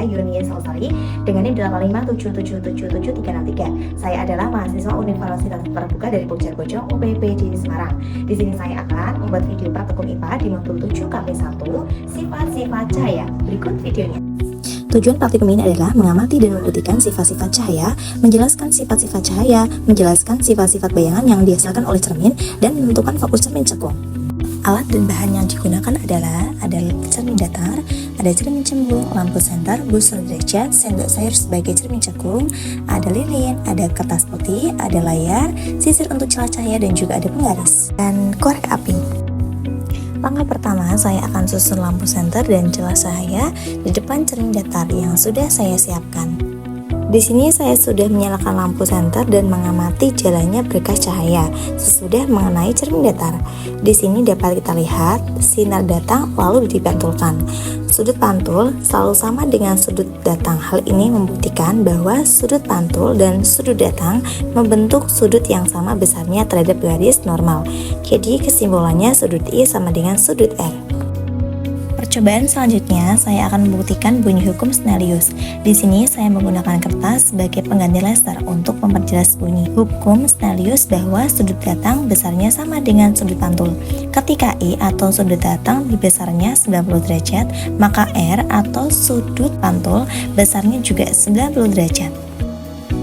saya Yuni Salsari dengan NIM 857777763. Saya adalah mahasiswa Universitas Terbuka dari Puncak Bojong UPP di Semarang. Di sini saya akan membuat video praktikum IPA di modul 7 KP1 sifat-sifat cahaya. Berikut videonya. Tujuan praktikum ini adalah mengamati dan membuktikan sifat-sifat cahaya, menjelaskan sifat-sifat cahaya, menjelaskan sifat-sifat bayangan yang dihasilkan oleh cermin, dan menentukan fokus cermin cekung. Alat dan bahan yang digunakan adalah ada cermin datar, ada cermin cembung, lampu senter, busur derajat, sendok sayur sebagai cermin cekung, ada lilin, ada kertas putih, ada layar, sisir untuk celah cahaya, dan juga ada penggaris, dan korek api. Langkah pertama, saya akan susun lampu senter dan celah cahaya di depan cermin datar yang sudah saya siapkan. Di sini saya sudah menyalakan lampu senter dan mengamati jalannya berkas cahaya sesudah mengenai cermin datar. Di sini dapat kita lihat sinar datang lalu dipantulkan. Sudut pantul selalu sama dengan sudut datang. Hal ini membuktikan bahwa sudut pantul dan sudut datang membentuk sudut yang sama besarnya terhadap garis normal. Jadi kesimpulannya sudut I sama dengan sudut R. Percobaan selanjutnya, saya akan membuktikan bunyi hukum Snellius. Di sini saya menggunakan kertas sebagai pengganti laser untuk memperjelas bunyi hukum Snellius bahwa sudut datang besarnya sama dengan sudut pantul. Ketika I atau sudut datang besarnya 90 derajat, maka R atau sudut pantul besarnya juga 90 derajat.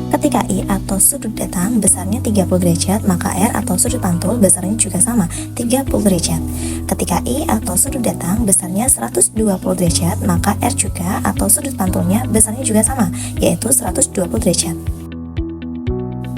Ketika I atau sudut datang besarnya 30 derajat, maka R atau sudut pantul besarnya juga sama, 30 derajat. Ketika I atau sudut datang besarnya 120 derajat, maka R juga atau sudut pantulnya besarnya juga sama, yaitu 120 derajat.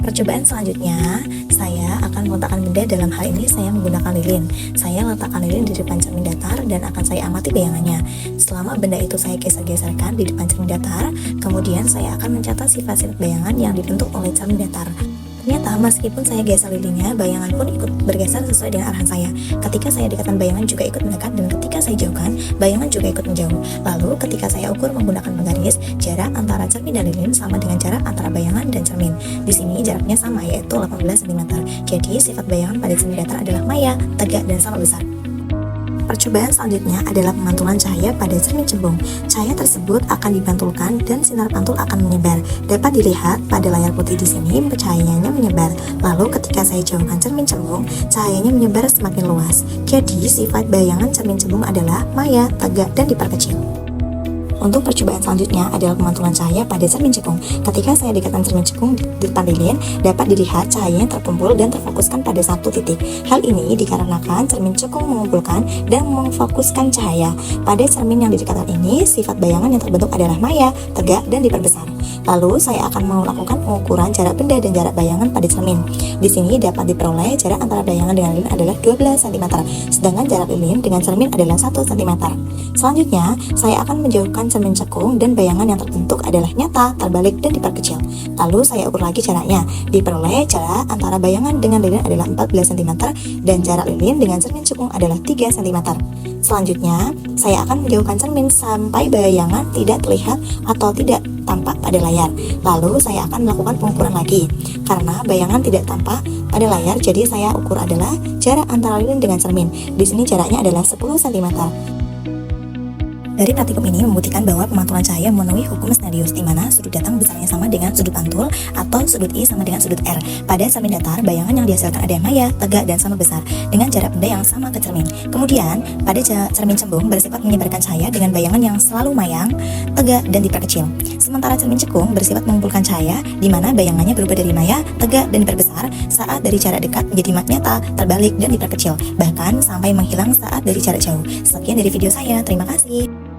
Percobaan selanjutnya, saya akan meletakkan benda. Dalam hal ini saya menggunakan lilin. Saya letakkan lilin di depan cermin datar dan akan saya amati bayangannya. Selama benda itu saya geser-geserkan di depan cermin datar, kemudian saya akan mencatat sifat-sifat bayangan yang dibentuk oleh cermin datar. Ternyata meskipun saya geser lilinnya, bayangan pun ikut bergeser sesuai dengan arahan saya. Ketika saya dekatkan, bayangan juga ikut mendekat, dan ketika saya jauhkan, bayangan juga ikut menjauh. Lalu ketika saya ukur menggunakan penggaris, jarak antara cermin dan lilin sama dengan jarak antara bayangan dan cermin. Di sini jaraknya sama, yaitu 18 cm. Jadi sifat bayangan pada cermin datar adalah maya, tegak, dan sama besar. Percobaan selanjutnya adalah pemantulan cahaya pada cermin cembung. Cahaya tersebut akan dipantulkan dan sinar pantul akan menyebar. Dapat dilihat pada layar putih di sini, cahayanya menyebar. Lalu ketika saya jauhkan cermin cembung, cahayanya menyebar semakin luas. Jadi sifat bayangan cermin cembung adalah maya, tegak, dan diperkecil. Untuk percobaan selanjutnya adalah pemantulan cahaya pada cermin cekung. Ketika saya dekatkan cermin cekung di depan lilin, dapat dilihat cahayanya terkumpul dan terfokuskan pada satu titik. Hal ini dikarenakan cermin cekung mengumpulkan dan memfokuskan cahaya. Pada cermin yang didekatkan ini, sifat bayangan yang terbentuk adalah maya, tegak, dan diperbesar. Lalu saya akan melakukan pengukuran jarak benda dan jarak bayangan pada cermin. Di sini dapat diperoleh jarak antara bayangan dengan lilin adalah 12 cm, sedangkan jarak lilin dengan cermin adalah 1 cm. Selanjutnya, saya akan menjauhkan cermin cekung dan bayangan yang terbentuk adalah nyata, terbalik, dan diperkecil. Lalu saya ukur lagi jaraknya. Diperoleh jarak antara bayangan dengan lilin adalah 14 cm dan jarak lilin dengan cermin cekung adalah 3 cm. Selanjutnya, saya akan menjauhkan cermin sampai bayangan tidak terlihat atau tidak tampak pada layar. Lalu saya akan melakukan pengukuran lagi. Karena bayangan tidak tampak pada layar, jadi saya ukur adalah jarak antara lilin dengan cermin. Di sini jaraknya adalah 10 cm. Dari praktikum ini membuktikan bahwa pemantulan cahaya memenuhi hukum Snellius, di mana sudut datang besarnya sama dengan sudut pantul atau sudut I sama dengan sudut R. Pada cermin datar, bayangan yang dihasilkan ada maya, tegak, dan sama besar dengan jarak benda yang sama ke cermin. Kemudian, pada cermin cembung bersifat menyebarkan cahaya dengan bayangan yang selalu mayang, tegak, dan diperkecil. Sementara cermin cekung bersifat mengumpulkan cahaya, di mana bayangannya berubah dari maya, tegak, dan diperbesar saat dari jarak dekat menjadi nyata, terbalik, dan diperkecil, bahkan sampai menghilang saat dari jarak jauh. Sekian dari video saya, terima kasih.